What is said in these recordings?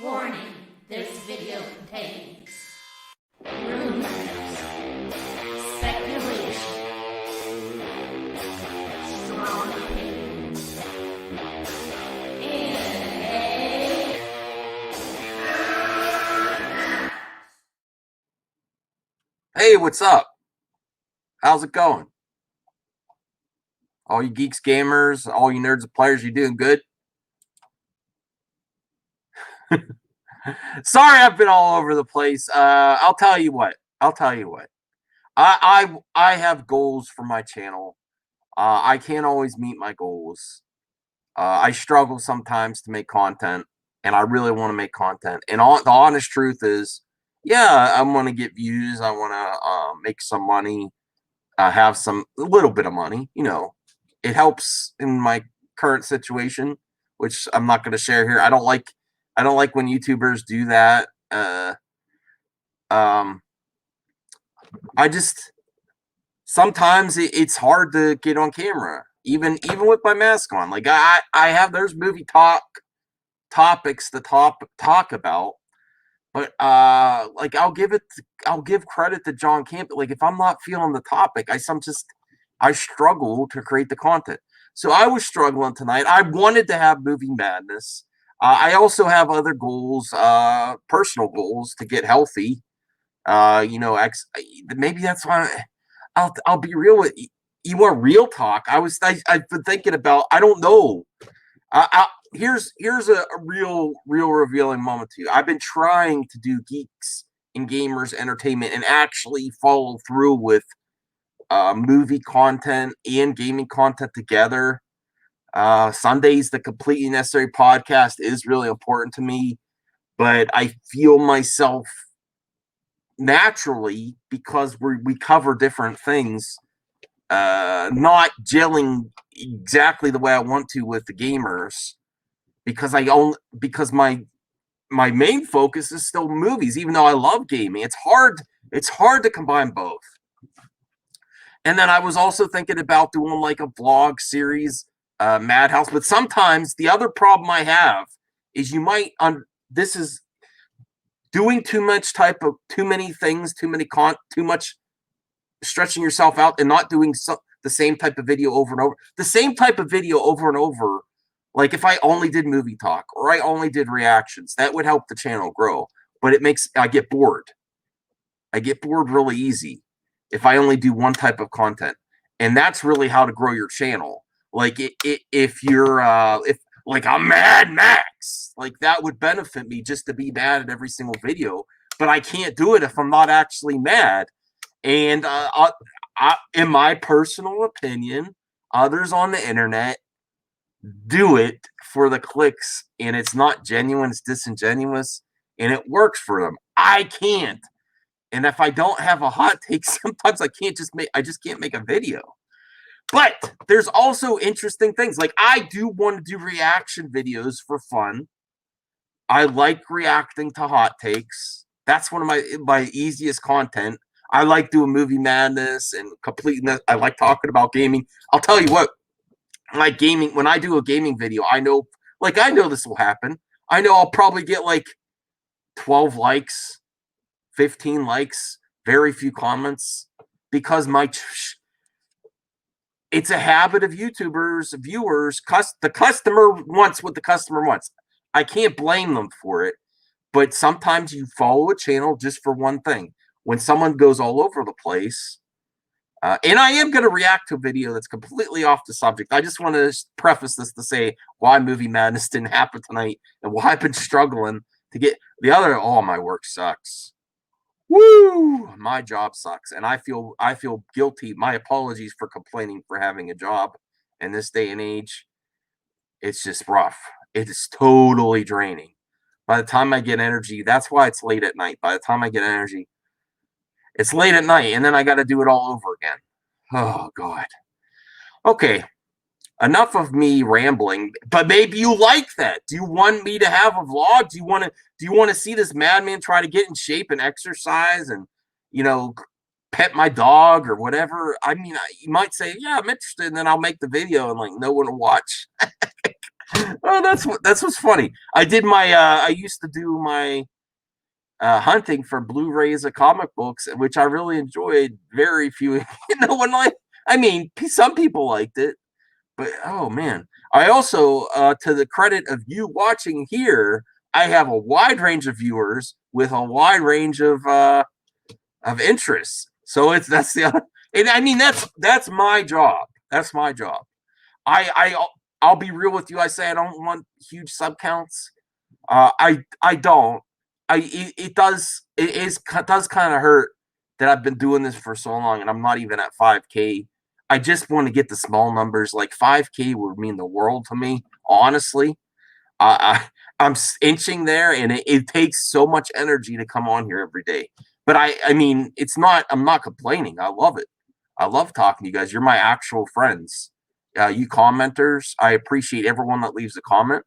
Warning, this video contains rumors, speculation, strong opinions, and Hey, what's up? How's it going? All you geeks, gamers, all you nerds and players, you doing good? Sorry, I've been all over the place. I'll tell you what. I have goals for my channel. I can't always meet my goals. I struggle sometimes to make content, and I really want to make content. And the honest truth is, yeah, I want to get views. I want to make some money. Have a little bit of money. It helps in my current situation, which I'm not going to share here. I don't like when YouTubers do that. Um, I just sometimes it's hard to get on camera, even with my mask on. Like I have there's movie topics to talk about, but like I'll give credit to John Camp. Like if I'm not feeling the topic, I struggle to create the content. So I was struggling tonight. I wanted to have movie madness. I also have other goals, personal goals to get healthy. Maybe that's why I'll be real with you. You want real talk? I've been thinking about. I don't know. Here's a real revealing moment to you. I've been trying to do geeks and gamers entertainment and actually follow through with movie content and gaming content together. Sundays, the Completely Necessary podcast is really important to me, but I feel myself naturally because we cover different things, not gelling exactly the way I want to with the gamers because my main focus is still movies, even though I love gaming. It's hard to combine both. And then I was also thinking about doing like a vlog series, Madhouse. But sometimes the other problem I have is this is doing too many things, too much stretching yourself out and not doing the same type of video over and over. The same type of video over and over. Like if I only did movie talk or I only did reactions, that would help the channel grow. But I get bored. I get bored really easy if I only do one type of content. And that's really how to grow your channel. Like if you're if like I'm Mad Max, like that would benefit me just to be mad at every single video. But I can't do it if I'm not actually mad. And in my personal opinion, others on the internet do it for the clicks, and it's not genuine, it's disingenuous, and it works for them. I can't. And if I don't have a hot take, sometimes I just can't make a video. But there's also interesting things. Like I do want to do reaction videos for fun. I like reacting to hot takes. That's one of my easiest content. I like doing movie madness and completeness. I like talking about gaming. I'll tell you what, like gaming, when I do a gaming video, I know this will happen. I know I'll probably get like 12 likes, 15 likes, very few comments because it's a habit of YouTubers, viewers. The customer wants what the customer wants. I can't blame them for it, but sometimes you follow a channel just for one thing. When someone goes all over the place, and I am going to react to a video that's completely off the subject. I just want to preface this to say why Movie Madness didn't happen tonight and why I've been struggling to get the other. Oh, my work sucks. Woo! My job sucks, and I feel guilty. My apologies for complaining for having a job in this day and age. It's just rough. It is totally draining. By the time I get energy, that's why it's late at night. By the time I get energy, it's late at night, and then I got to do it all over again. Oh God. Okay, enough of me rambling. But maybe you like that. Do you want me to have a vlog? Do you want to see this madman try to get in shape and exercise and pet my dog or whatever? I mean, you might say, yeah, I'm interested, and then I'll make the video and like no one will watch. Oh, that's what's funny. I did my I used to do my hunting for Blu-rays of comic books, which I really enjoyed. Very few, no one like. I mean, some people liked it, but oh man, I also, to the credit of you watching here, I have a wide range of viewers with a wide range of interests. So that's the other, and I mean that's my job. That's my job. I'll be real with you. I say I don't want huge sub counts. I don't. It does kind of hurt that I've been doing this for so long and I'm not even at 5K. I just want to get the small numbers. Like 5K would mean the world to me, honestly. I'm inching there, and it takes so much energy to come on here every day. But I mean, it's not. I'm not complaining. I love it. I love talking to you guys. You're my actual friends. You commenters, I appreciate everyone that leaves a comment.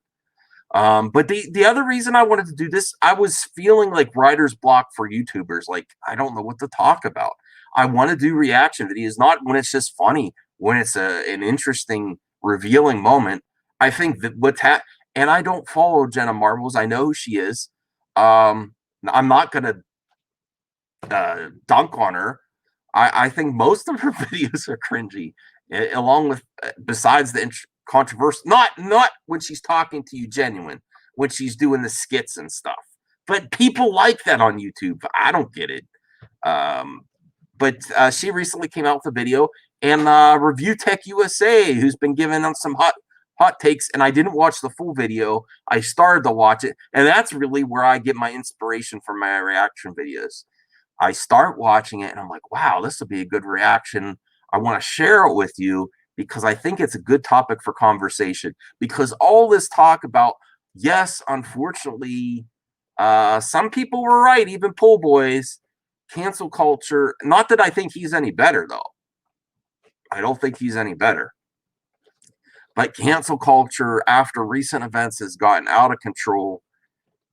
But the other reason I wanted to do this, I was feeling like writer's block for YouTubers. Like I don't know what to talk about. I want to do reaction videos, not when it's just funny, when it's an interesting, revealing moment. I think that and I don't follow Jenna Marbles. I know who she is. I'm not gonna dunk on her. I think most of her videos are cringy, along with besides the controversy. Not when she's talking to you genuine, when she's doing the skits and stuff. But people like that on YouTube. I don't get it. But she recently came out with a video, and Review Tech USA, who's been giving them some hot takes, and I didn't watch the full video. I started to watch it, and that's really where I get my inspiration for my reaction videos. I start watching it and I'm like, wow, this will be a good reaction. I want to share it with you because I think it's a good topic for conversation. Because all this talk about, yes, unfortunately, some people were right, even Pull Boys, cancel culture. Not that I think he's any better, though. I don't think he's any better. But cancel culture after recent events has gotten out of control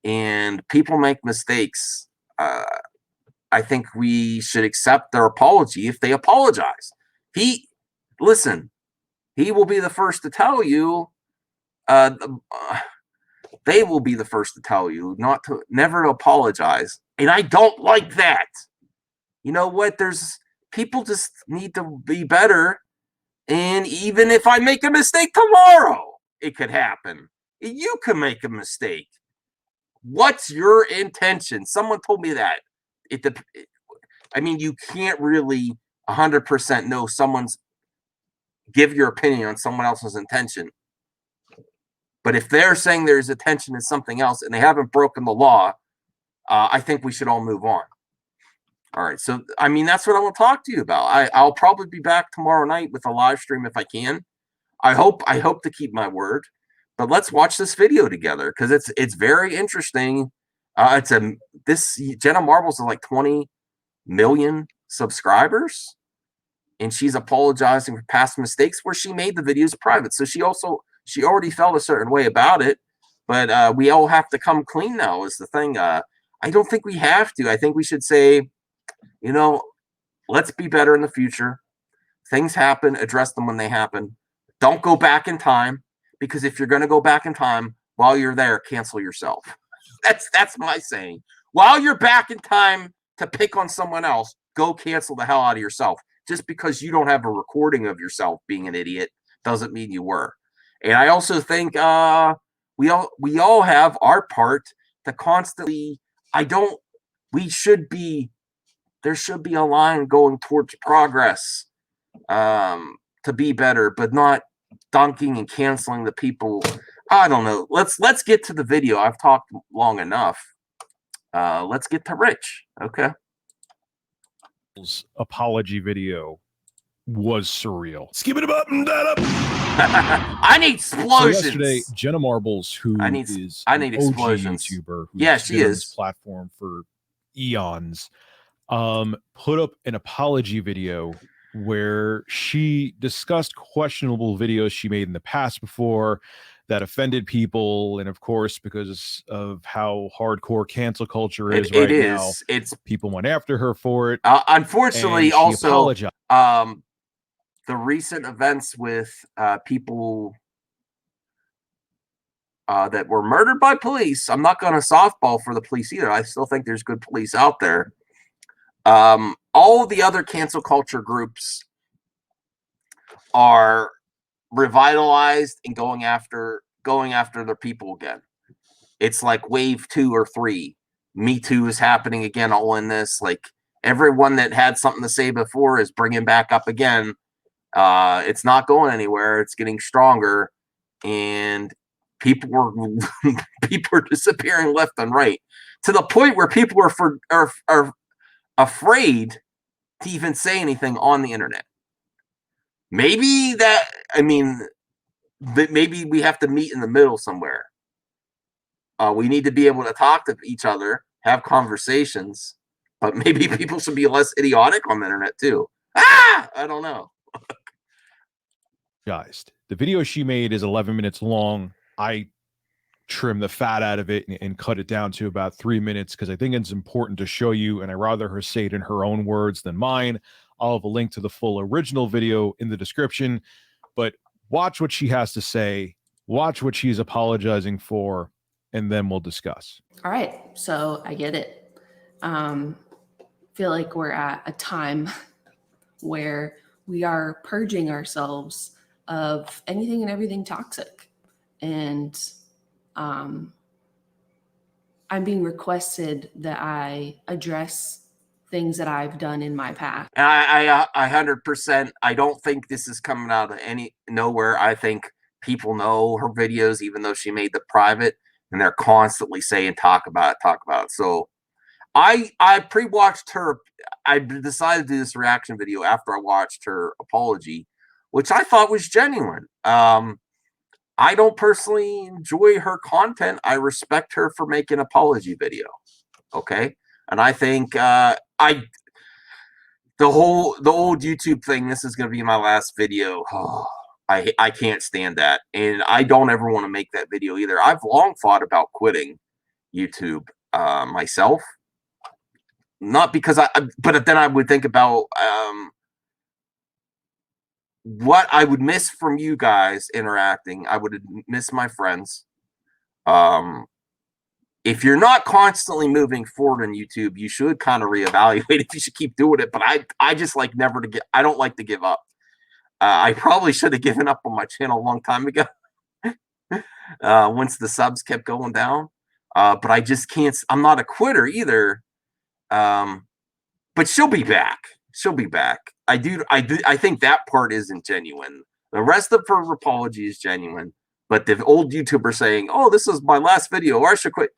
and people make mistakes. I think we should accept their apology if they apologize. Listen, he will be the first to tell you, uh, they will be the first to tell you never to apologize. And I don't like that. You know what? People just need to be better. And even if I make a mistake tomorrow, it could happen. You can make a mistake. What's your intention? Someone told me that. I mean, you can't really 100% know give your opinion on someone else's intention. But if they're saying there's intention in something else and they haven't broken the law, I think we should all move on. All right. So, I mean, that's what I want to talk to you about. I'll probably be back tomorrow night with a live stream if I can. I hope to keep my word. But let's watch this video together because it's very interesting. This Jenna Marbles is like 20 million subscribers, and she's apologizing for past mistakes where she made the videos private. So she already felt a certain way about it, but we all have to come clean now is the thing. I don't think we have to. I think we should say, let's be better in the future. Things happen, address them when they happen. Don't go back in time, because if you're going to go back in time while you're there, cancel yourself. That's my saying. While you're back in time to pick on someone else, go cancel the hell out of yourself. Just because you don't have a recording of yourself being an idiot doesn't mean you were. And I also think we all have our part to constantly. There should be a line going towards progress, to be better, but not dunking and canceling the people. I don't know. Let's get to the video. I've talked long enough. Let's get to Rich. Okay. Apology video was surreal. Skip it up and that up. I need explosions. So yesterday, Jenna Marbles, who is I need an OG explosions. YouTuber, who's Yeah, she been on is. this platform for eons, put up an apology video where she discussed questionable videos she made in the past before that offended people, and of course, because of how hardcore cancel culture is now, people went after her for it. Unfortunately, also apologized. The recent events with people that were murdered by police. I'm not going to softball for the police either. I still think there's good police out there. All the other cancel culture groups are revitalized and going after their people again. It's like wave 2 or 3. Me Too is happening again, all in this. Like, everyone that had something to say before is bringing back up again. It's not going anywhere. It's getting stronger, and people are disappearing left and right, to the point where people are afraid to even say anything on the internet. Maybe maybe we have to meet in the middle somewhere. We need to be able to talk to each other, have conversations, but maybe people should be less idiotic on the internet too. I don't know. Guys, the video she made is 11 minutes long. I trimmed the fat out of it and cut it down to about 3 minutes because I think it's important to show you, and I'd rather her say it in her own words than mine. I'll have a link to the full original video in the description, but watch what she has to say, watch what she's apologizing for, and then we'll discuss. All right, so I get it. Feel like we're at a time where we are purging ourselves of anything and everything toxic. And I'm being requested that I address things that I've done in my past. I 100%. I don't think this is coming out of nowhere. I think people know her videos, even though she made the private, and they're constantly saying, talk about it. So I pre-watched her. I decided to do this reaction video after I watched her apology, which I thought was genuine. I don't personally enjoy her content. I respect her for making an apology video. Okay. And I think the old YouTube thing, this is going to be my last video. Oh, I can't stand that. And I don't ever want to make that video either. I've long thought about quitting YouTube myself. Not because but then I would think about what I would miss from you guys interacting. I would miss my friends. If you're not constantly moving forward on YouTube, you should kind of reevaluate if you should keep doing it. But I just like never to I don't like to give up. I probably should have given up on my channel a long time ago. Once the subs kept going down. But I just can't. I'm not a quitter either. But she'll be back. She'll be back. I think that part isn't genuine. The rest of her apology is genuine. But the old YouTuber saying, "Oh, this is my last video, or I should quit."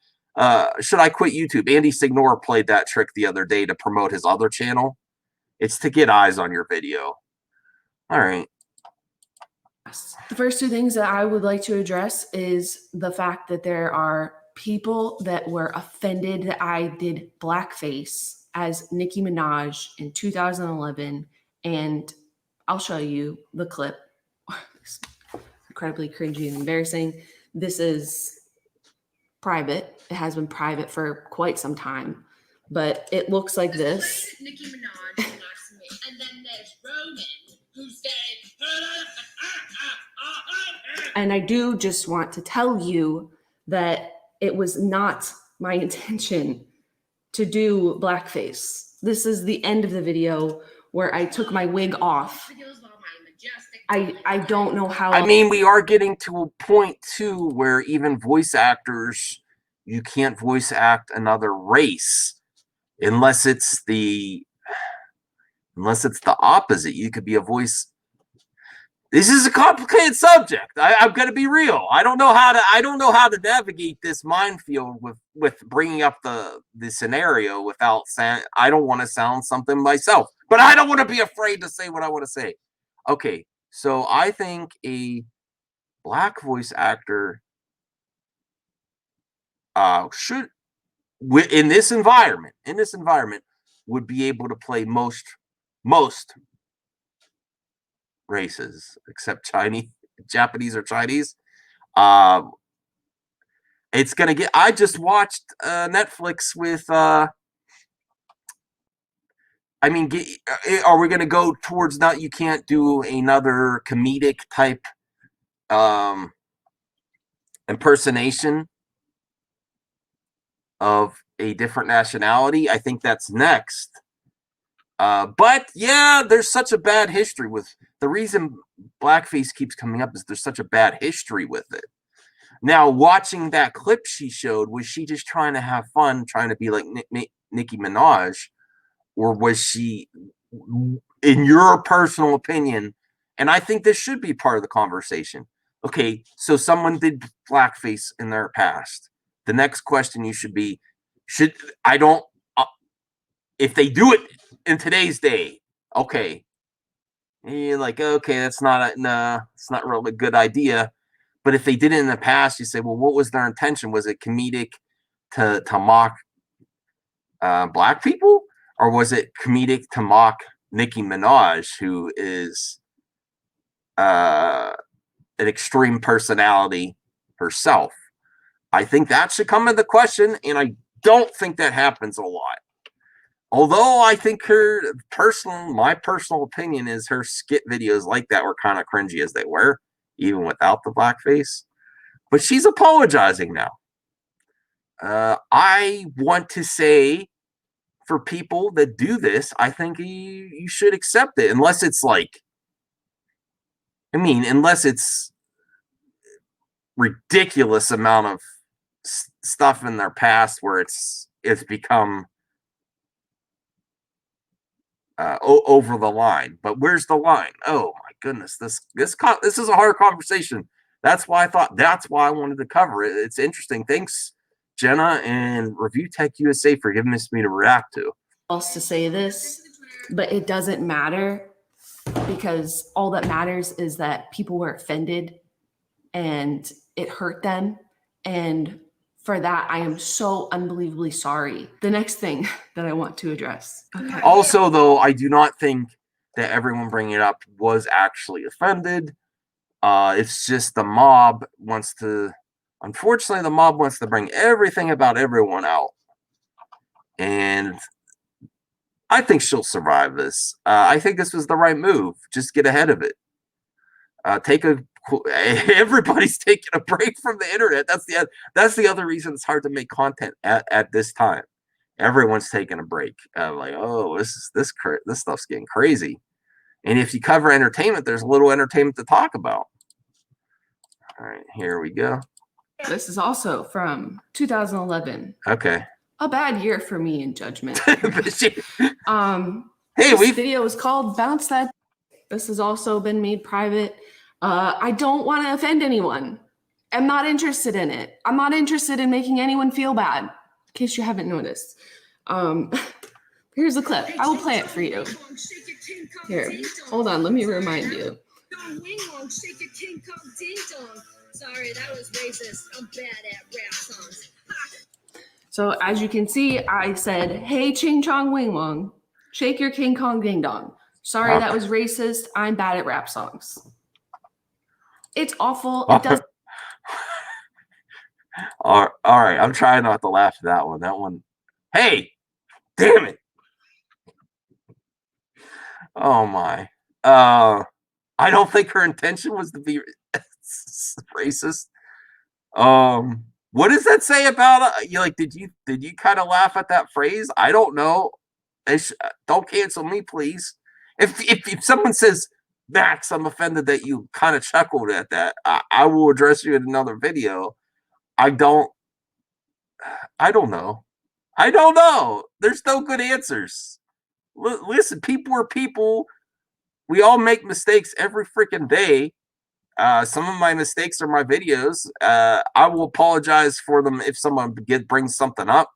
Should I quit YouTube? Andy Signor played that trick the other day to promote his other channel. It's to get eyes on your video. All right. The first two things that I would like to address is the fact that there are people that were offended that I did blackface as Nicki Minaj in 2011. And I'll show you the clip. It's incredibly cringy and embarrassing. This is private. It has been private for quite some time, but it looks like this. Nicki Minaj and then there's Ronan, who said, and I do just want to tell you that it was not my intention to do blackface. This is the end of the video where I took my wig off. I don't know how. I mean, we are getting to a point too where even voice actors, you can't voice act another race unless it's the opposite. You could be a voice. This is a complicated subject. I'm going to be real. I don't know how to navigate this minefield with bringing up the scenario without saying. I don't want to sound something myself, but I don't want to be afraid to say what I want to say. Okay, so I think a black voice actor should, in this environment, would be able to play most races except Japanese or Chinese. It's gonna get. I just watched Netflix with. Are we gonna go towards not? You can't do another comedic type impersonation of a different nationality. I think that's next. But yeah, there's such a bad history with the reason blackface keeps coming up is there's such a bad history with it. Now, watching that clip she showed, was she just trying to have fun, trying to be like Nicki Minaj, or was she, in your personal opinion? And I think this should be part of the conversation. Okay, so someone did blackface in their past. The next question you should be, if they do it in today's day, okay, and you're like, okay, it's not really a good idea. But if they did it in the past, you say, well, what was their intention? Was it comedic to mock black people, or was it comedic to mock Nicki Minaj, who is an extreme personality herself? I think that should come into question, and I don't think that happens a lot. Although I think my personal opinion is her skit videos like that were kind of cringy as they were, even without the blackface. But she's apologizing now. I want to say, for people that do this, I think you should accept it, unless it's like, unless it's ridiculous amount of stuff in their past where it's become over the line. But where's the line? Oh my goodness, this is a hard conversation. That's why I wanted to cover it. It's interesting. Thanks, Jenna and Review Tech USA, for giving this to me to react to. Else to say this, but it doesn't matter, because all that matters is that people were offended and it hurt them. And for that, I am so unbelievably sorry. The next thing that I want to address. Okay. Also, though, I do not think that everyone bringing it up was actually offended. It's just the mob wants to, unfortunately, the mob wants to bring everything about everyone out. And I think she'll survive this. I think this was the right move. Just get ahead of it. Everybody's taking a break from the internet. That's the other reason it's hard to make content at this time. Everyone's taking a break. Like, oh, this stuff's getting crazy. And if you cover entertainment, there's a little entertainment to talk about. All right, here we go. This is also from 2011. Okay. A bad year for me in judgment. Hey, this video is called Bounce That. This has also been made private. I don't want to offend anyone. I'm not interested in it. I'm not interested in making anyone feel bad, in case you haven't noticed. Here's the clip. I will play it for you. Here, hold on. Let me remind you. Sorry, that was racist. I'm bad at rap songs. So as you can see, I said, hey, Ching Chong Wing Wong, shake your King Kong Ding Dong. Sorry, that was racist. I'm bad at rap songs. It's awful. It does. All right. I'm trying not to laugh at that one. That one. Hey, damn it. Oh my. I don't think her intention was to be racist. What does that say about you? Like, did you kind of laugh at that phrase? I don't know. Don't cancel me, please. If someone says, Max, I'm offended that you kind of chuckled at that, I will address you in another video. I don't know. There's no good answers. Listen, people are people. We all make mistakes every freaking day. Some of my mistakes are my videos. I will apologize for them if someone brings something up,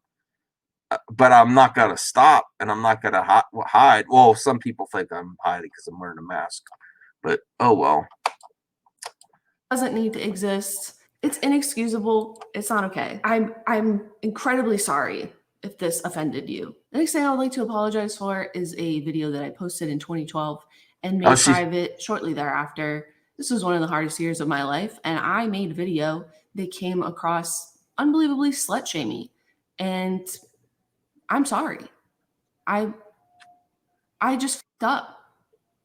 but I'm not going to stop, and I'm not going to hide. Well, some people think I'm hiding because I'm wearing a mask, but oh well. Doesn't need to exist. It's inexcusable. It's not okay. I'm incredibly sorry if this offended you. The next thing I would like to apologize for is a video that I posted in 2012 and made private shortly thereafter. This was one of the hardest years of my life, and I made a video that came across unbelievably slut-shamey, and I'm sorry. I just fucked up.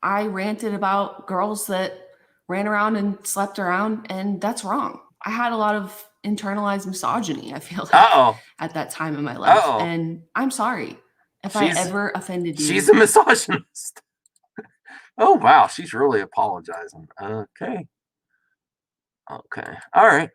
I ranted about girls that ran around and slept around, and that's wrong. I had a lot of internalized misogyny, I feel like, Uh-oh. at that time in my life. Uh-oh. And I'm sorry if I ever offended you. She's a misogynist. Oh, wow. She's really apologizing. Okay. Okay. All right.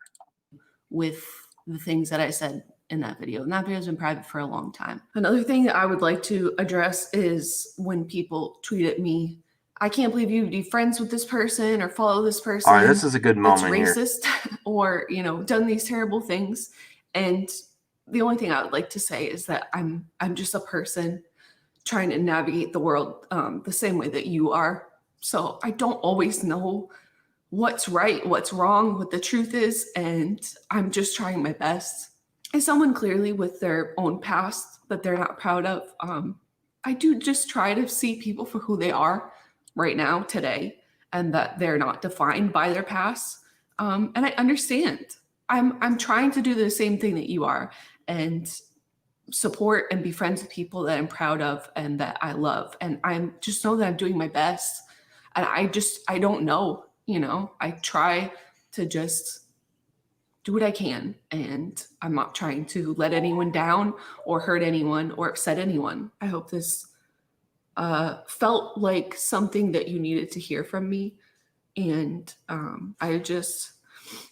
With the things that I said in that video. And that video has been private for a long time. Another thing that I would like to address is when people tweet at me, I can't believe you'd be friends with this person or follow this person. All right, this is a good moment that's racist or, you know, done these terrible things. And the only thing I would like to say is that I'm just a person trying to navigate the world the same way that you are. So I don't always know what's right, what's wrong, what the truth is, and I'm just trying my best. As someone clearly with their own past that they're not proud of, I do just try to see people for who they are right now, today, and that they're not defined by their past. And I understand. I'm trying to do the same thing that you are, and support and be friends with people that I'm proud of and that I love. And I'm just know that I'm doing my best. And I don't know, you know, I try to just do what I can. And I'm not trying to let anyone down or hurt anyone or upset anyone. I hope this felt like something that you needed to hear from me. And I'm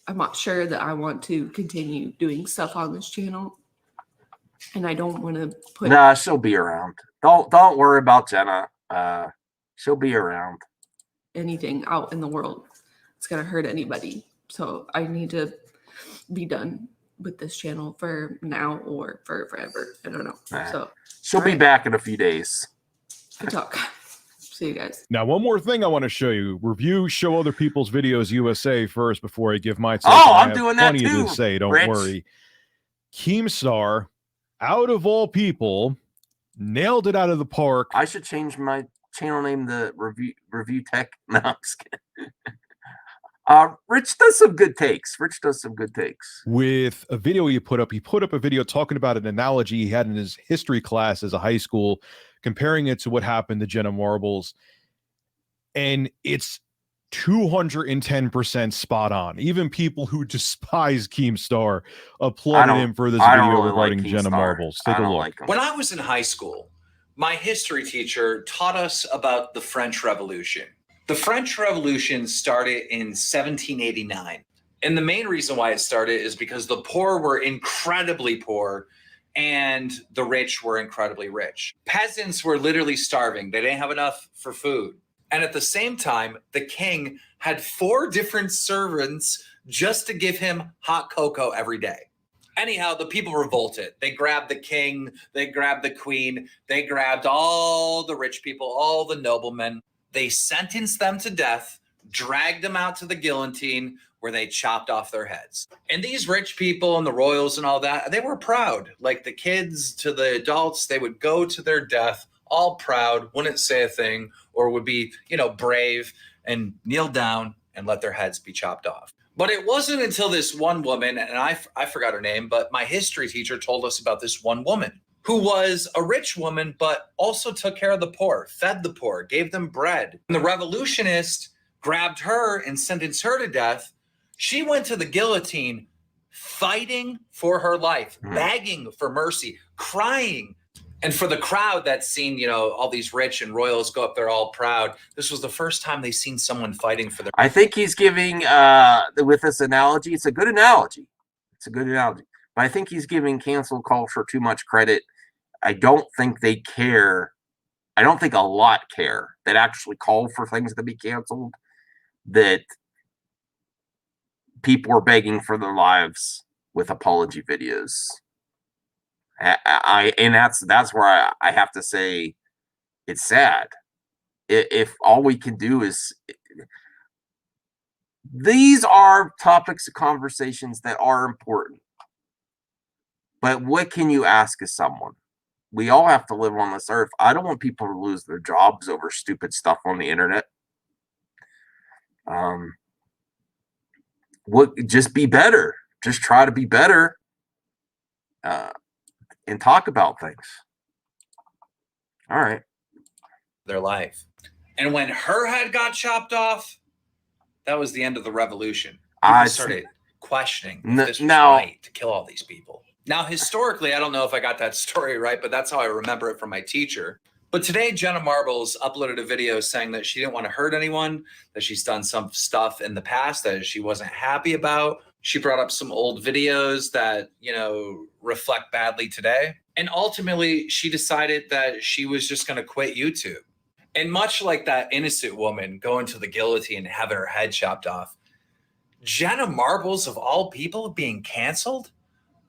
not sure that I want to continue doing stuff on this channel. And I don't want to put. Nah, she'll be around. Don't worry about Jenna. She'll be around. Anything out in the world it's gonna hurt anybody. So I need to be done with this channel for now or for forever. I don't know. So she'll be back in a few days. Good talk. See you guys. Now, one more thing I want to show you. Review Show Other People's Videos USA first before I give my take. Oh, I'm doing that too. Plenty to say, don't worry. Keemstar, out of all people, nailed it out of the park. I should change my channel name to Review Tech. No, I'm just kidding. Rich does some good takes. With a video he put up a video talking about an analogy he had in his history class as a high school, comparing it to what happened to Jenna Marbles. And it's 210% spot on. Even people who despise Keemstar applauded him for this video really regarding like Jenna Marbles. Take a look. When I was in high school, my history teacher taught us about the French Revolution. The French Revolution started in 1789. And the main reason why it started is because the poor were incredibly poor and the rich were incredibly rich. Peasants were literally starving. They didn't have enough for food. And at the same time, the king had 4 different servants just to give him hot cocoa every day. Anyhow, the people revolted. They grabbed the king, they grabbed the queen, they grabbed all the rich people, all the noblemen. They sentenced them to death, dragged them out to the guillotine where they chopped off their heads. And these rich people and the royals and all that, they were proud. Like the kids to the adults, they would go to their death all proud, wouldn't say a thing, or would be, brave and kneel down and let their heads be chopped off. But it wasn't until this one woman, and I forgot her name, but my history teacher told us about this one woman who was a rich woman, but also took care of the poor, fed the poor, gave them bread. And the revolutionists grabbed her and sentenced her to death. She went to the guillotine fighting for her life, begging for mercy, crying. And for the crowd that's seen, all these rich and royals go up there all proud, this was the first time they seen someone fighting for their. I think he's giving, with this analogy, it's a good analogy. But I think he's giving cancel culture too much credit. I don't think they care. I don't think a lot care that actually call for things to be canceled, that people are begging for their lives with apology videos. And that's where I have to say it's sad. If all we can do is, these are topics of conversations that are important, but what can you ask of someone? We all have to live on this earth. I don't want people to lose their jobs over stupid stuff on the internet. Just be better. Just try to be better. And talk about things. All right. Their life. And when her head got chopped off, that was the end of the revolution. questioning if this was Now- right to kill all these people. Now, historically, I don't know if I got that story right, but that's how I remember it from my teacher. But today, Jenna Marbles uploaded a video saying that she didn't want to hurt anyone, that she's done some stuff in the past that she wasn't happy about. She brought up some old videos that, you know, reflect badly today. And ultimately, she decided that she was just going to quit YouTube. And much like that innocent woman going to the guillotine and having her head chopped off, Jenna Marbles, of all people, being canceled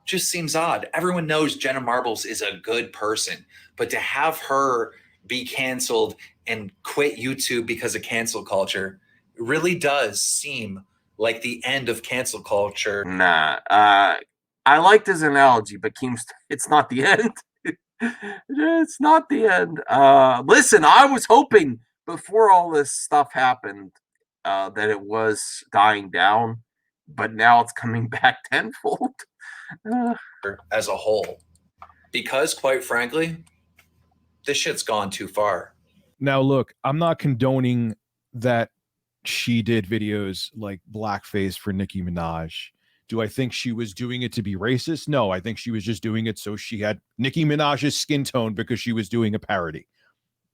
just seems odd. Everyone knows Jenna Marbles is a good person, but to have her be canceled and quit YouTube because of cancel culture really does seem like the end of cancel culture. Nah, I liked his analogy, but it's not the end. It's not the end. Listen, I was hoping before all this stuff happened that it was dying down, but now it's coming back tenfold. As a whole, because quite frankly, this shit's gone too far. Now, look, I'm not condoning that she did videos like blackface for Nicki Minaj. Do I think she was doing it to be racist? No, I think she was just doing it so she had Nicki Minaj's skin tone because she was doing a parody.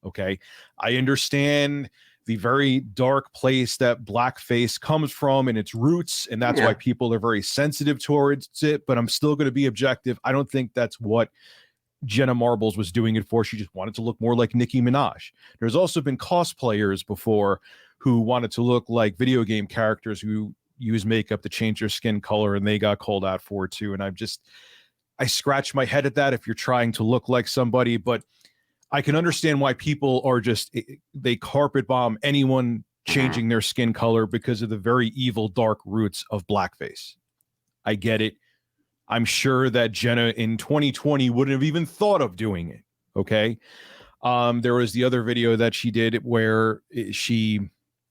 Okay. I understand the very dark place that blackface comes from and its roots, and that's why people are very sensitive towards it, but I'm still going to be objective. I don't think that's what Jenna Marbles was doing it for. She just wanted to look more like Nicki Minaj. There's also been cosplayers before who wanted to look like video game characters who use makeup to change their skin color, and they got called out for it too. And I scratch my head at that if you're trying to look like somebody, but I can understand why people are they carpet bomb anyone changing their skin color because of the very evil, dark roots of blackface. I get it. I'm sure that Jenna in 2020 wouldn't have even thought of doing it. Okay. There was the other video that she did where she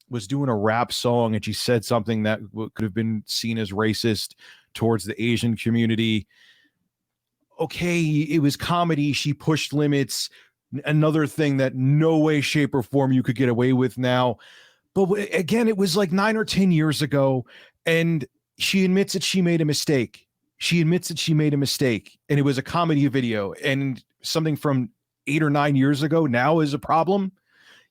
was doing a rap song and she said something that could have been seen as racist towards the Asian community. Okay, it was comedy. She pushed limits. Another thing that no way, shape, or form you could get away with now. But again, it was like 9 or 10 years ago, and she admits that she made a mistake. And it was a comedy video, and something from 8 or 9 years ago now is a problem.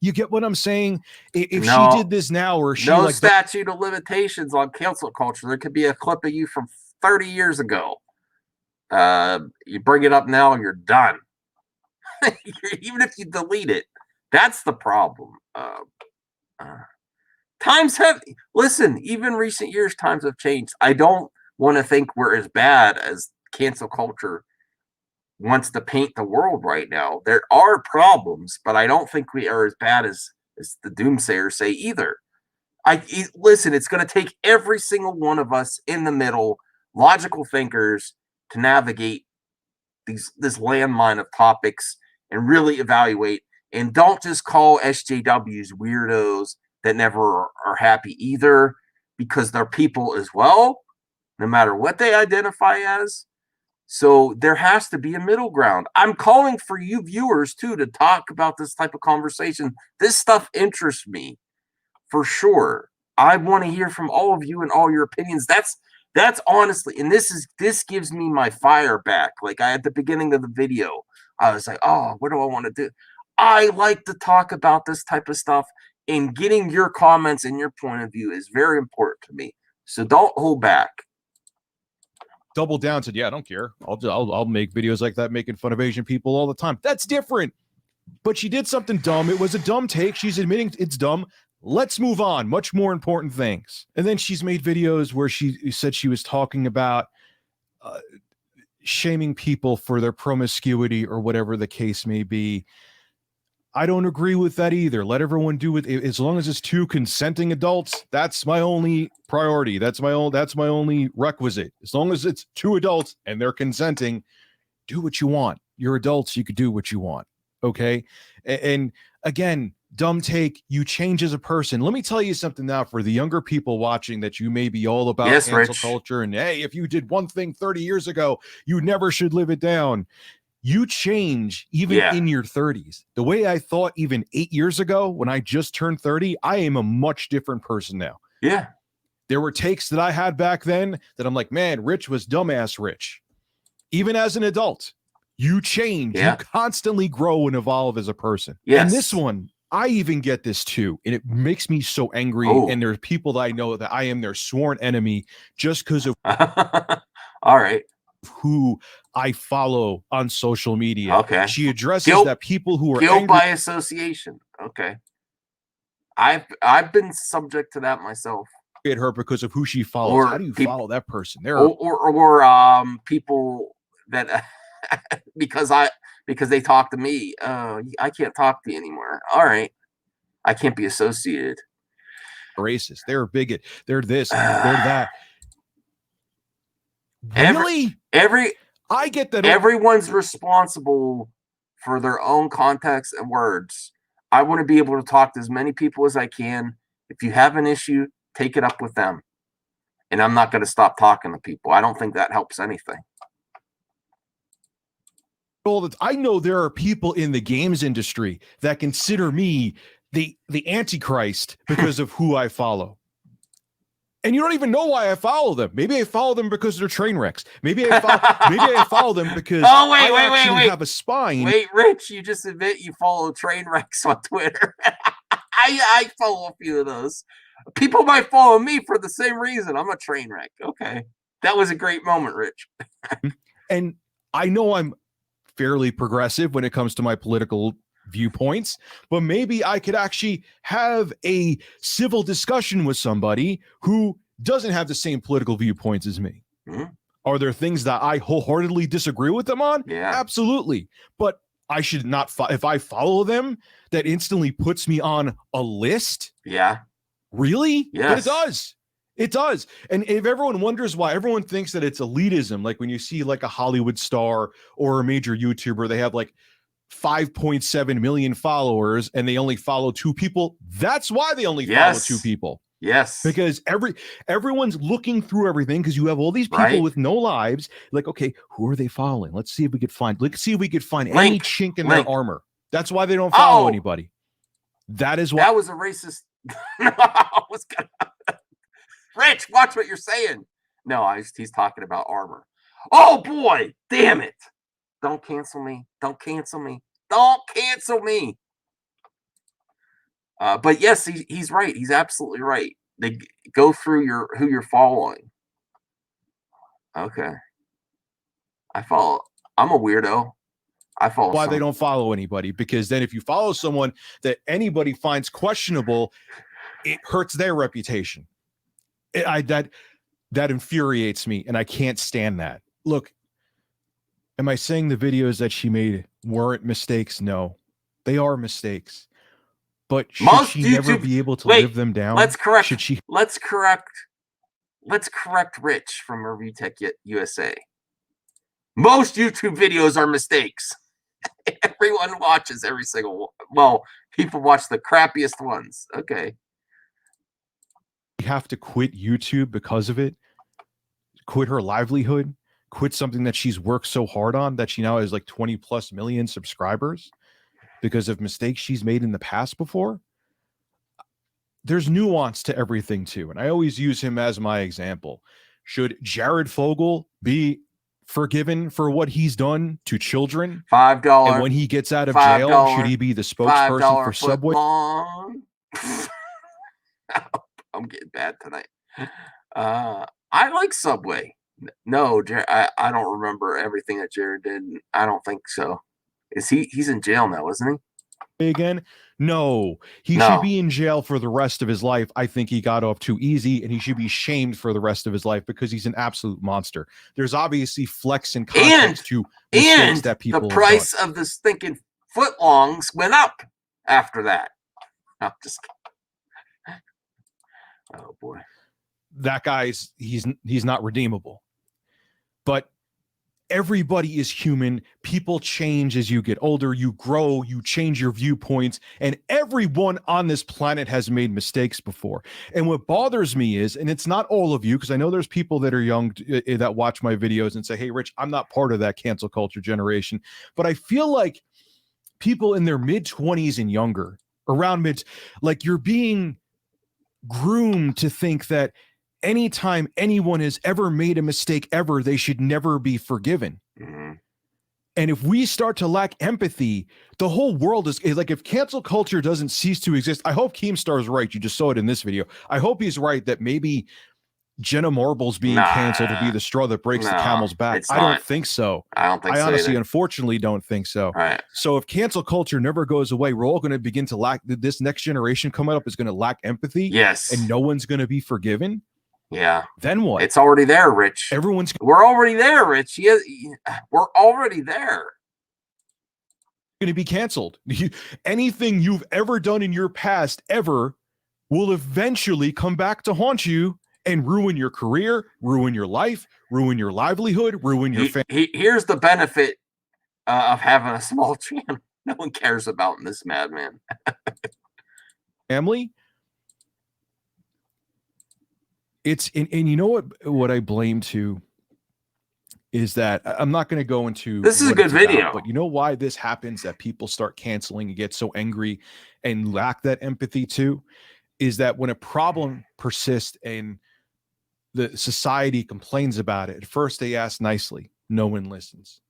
You get what I'm saying? If she did this now, or she no statute of limitations on cancel culture. There could be a clip of you from 30 years ago. You bring it up now and you're done. Even if you delete it, that's the problem. Times have, listen, even recent years, times have changed. I don't want to think we're as bad as cancel culture wants to paint the world right now. There are problems, but I don't think we are as bad as the doomsayers say either. Listen, it's going to take every single one of us in the middle, logical thinkers, to navigate this landmine of topics and really evaluate, and don't just call SJWs weirdos that never are happy either, because they're people as well, no matter what they identify as. So there has to be a middle ground. I'm calling for you viewers too to talk about this type of conversation. This stuff interests me for sure. I want to hear from all of you and all your opinions. That's honestly, and this gives me my fire back. Like at the beginning of the video, I was like, oh, what do I want to do? I like to talk about this type of stuff, and getting your comments and your point of view is very important to me. So don't hold back. Double down, said, yeah, I don't care. I'll make videos like that making fun of Asian people all the time. That's different. But she did something dumb. It was a dumb take. She's admitting it's dumb. Let's move on. Much more important things. And then she's made videos where she said she was talking about shaming people for their promiscuity or whatever the case may be. I don't agree with that either. Let everyone do it. As long as it's two consenting adults, that's my only priority. That's my only requisite. As long as it's two adults and they're consenting, do what you want. You're adults. You could do what you want. Okay. And again, dumb take, you change as a person. Let me tell you something now for the younger people watching that you may be all about cancel culture. And hey, if you did one thing 30 years ago, you never should live it down. You change even in your 30s. The way I thought even 8 years ago when I just turned 30, I am a much different person now. Yeah. There were takes that I had back then that I'm like, man, Rich was dumbass Rich. Even as an adult, you change, Yeah. you constantly grow and evolve as a person. Yes. And this one, I even get this too. And it makes me so angry. Oh. And there's people that I know that I am their sworn enemy just because of All right. who I follow on social media. Okay. She addresses Guilt- that people who are Guilt angry by association. Okay. I've been subject to that myself. at her because of who she follows. Or How do you people- follow that person? There are Or people that because they talk to me, I can't talk to you anymore. All right. I can't be associated. racist. They're bigot. They're this. They're that. Really? I get that. Everyone's responsible for their own context and words. I want to be able to talk to as many people as I can. If you have an issue, take it up with them. And I'm not going to stop talking to people. I don't think that helps anything. I know there are people in the games industry that consider me the Antichrist because of who I follow. And you don't even know why I follow them. Maybe I follow them because they're train wrecks. Maybe I follow them because I have a spine. Wait, Rich, you just admit you follow train wrecks on Twitter. I follow a few of those. People might follow me for the same reason. I'm a train wreck. Okay. That was a great moment, Rich. And I know I'm fairly progressive when it comes to my political viewpoints, but maybe I could actually have a civil discussion with somebody who doesn't have the same political viewpoints as me. Mhm. Are there things that I wholeheartedly disagree with them on? Yeah. Absolutely. But I should not, if I follow them, that instantly puts me on a list. Yeah. Really? Yes. But it does. It does. And if everyone wonders why, everyone thinks that it's elitism, like when you see like a Hollywood star or a major YouTuber, they have like 5.7 million followers and they only follow 2 people. That's why they only follow 2 people. Yes. Because everyone's looking through everything because you have all these people Right. with no lives. Like, okay, who are they following? Let's see if we could find any Link. chink in Link. their armor. That's why they don't follow Oh. anybody. That is why. That was a racist. I was gonna... Rich, watch what you're saying. No, he's talking about armor. Oh boy, damn it. Don't cancel me. Don't cancel me. Don't cancel me. But yes, he's right. He's absolutely right. They go through who you're following. Okay. I'm a weirdo. I follow why they don't follow anybody, because then if you follow someone that anybody finds questionable, it hurts their reputation. That infuriates me, and I can't stand that. Look, am I saying the videos that she made weren't mistakes? No, they are mistakes. But should she never be able to live them down? Let's correct. Should she? Let's correct Rich from Review Tech USA. Most YouTube videos are mistakes. Everyone watches every single one. Well, people watch the crappiest ones. Okay. You have to quit YouTube because of it. Quit her livelihood. Quit something that she's worked so hard on, that she now has like 20+ million subscribers because of mistakes she's made in the past before. There's nuance to everything too. And I always use him as my example. Should Jared Fogle be forgiven for what he's done to children? $5. And when he gets out of jail, should he be the spokesperson for Subway? I'm getting bad tonight. I like Subway. No, I don't remember everything that Jared did. I don't think so. He's in jail now, isn't he? Again? No. He should be in jail for the rest of his life. I think he got off too easy, and he should be shamed for the rest of his life because he's an absolute monster. There's obviously flex and context to mistakes that people the price of the stinking footlongs went up after that. I'm just kidding. Oh boy. That guy's he's not redeemable. But everybody is human. People change as you get older. You grow, you change your viewpoints, and everyone on this planet has made mistakes before. And what bothers me is, and it's not all of you, because I know there's people that are young that watch my videos and say, hey, Rich, I'm not part of that cancel culture generation. But I feel like people in their mid-20s and younger, around like you're being groomed to think that anytime anyone has ever made a mistake ever, they should never be forgiven. Mhm. And if we start to lack empathy, the whole world is like, if cancel culture doesn't cease to exist, I hope Keemstar is right. You just saw it in this video. I hope he's right that maybe Jenna Marbles being canceled will be the straw that breaks the camel's back. it's I don't not. think so. I don't think I so honestly, either. unfortunately, don't think so. Right. So if cancel culture never goes away, we're all going to begin to lack, this next generation coming up is going to lack empathy. Yes. And no one's going to be forgiven. Yeah. Then what? It's already there, Rich. We're already there, Rich. We're already there. Going to be canceled. Anything you've ever done in your past ever will eventually come back to haunt you and ruin your career, ruin your life, ruin your livelihood, ruin your family. Here's the benefit of having a small channel no one cares about in this madman. Family. It's and you know what I blame too is that I'm not going to go into this is a good video, but you know why this happens, that people start canceling and get so angry and lack that empathy too, is that when a problem persists and the society complains about it, at first they ask nicely, no one listens.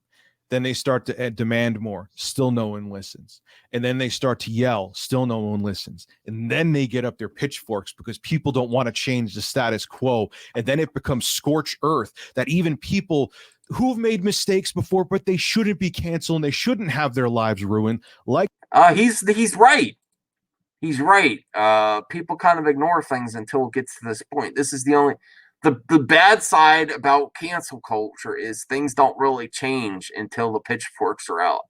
Then they start to demand more, still no one listens. And then they start to yell, still no one listens. And then they get up their pitchforks because people don't want to change the status quo. And then it becomes scorched earth, that even people who've made mistakes before, but they shouldn't be canceled and they shouldn't have their lives ruined. Like he's right. He's right. People kind of ignore things until it gets to this point. This is the bad side about cancel culture is things don't really change until the pitchforks are out.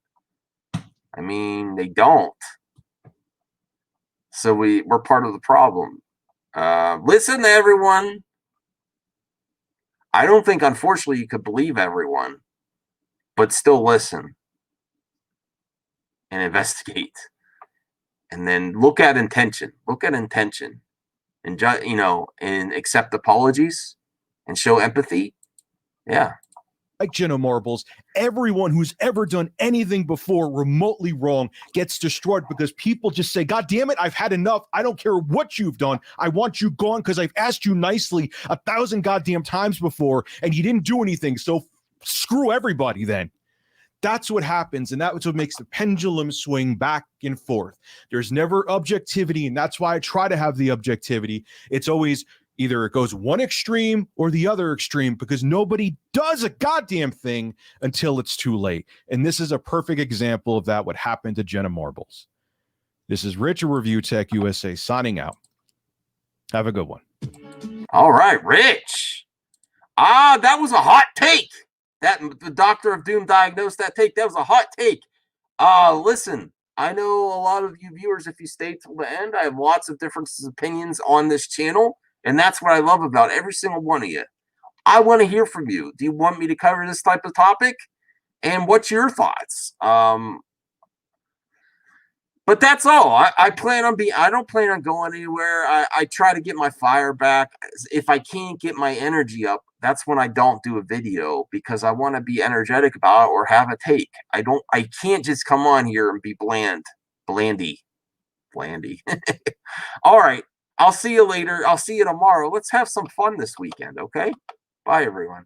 I mean, they don't. So we're part of the problem. Listen to everyone. I don't think, unfortunately, you could believe everyone, but still listen and investigate. And then look at intention. Look at intention. And and accept apologies and show empathy. Yeah. Like Jenna Marbles, everyone who's ever done anything before remotely wrong gets destroyed because people just say, God damn it, I've had enough. I don't care what you've done. I want you gone because I've asked you nicely 1,000 goddamn times before and you didn't do anything. So screw everybody then. That's what happens, and that's what makes the pendulum swing back and forth. There's never objectivity, and that's why I try to have the objectivity. It's always either it goes one extreme or the other extreme because nobody does a goddamn thing until it's too late. And this is a perfect example of that, what happened to Jenna Marbles. This is Rich of Review Tech USA signing out. Have a good one. All right, Rich. That was a hot take. That the Doctor of Doom diagnosed that take. That was a hot take. Listen, I know a lot of you viewers, if you stay till the end, I have lots of different opinions on this channel, and that's what I love about every single one of you. I want to hear from you. Do you want me to cover this type of topic? And what's your thoughts? But that's all. I don't plan on going anywhere. I try to get my fire back. If I can't get my energy up, that's when I don't do a video because I want to be energetic about it or have a take. I can't just come on here and be blandy. All right. I'll see you later. I'll see you tomorrow. Let's have some fun this weekend, okay? Bye, everyone.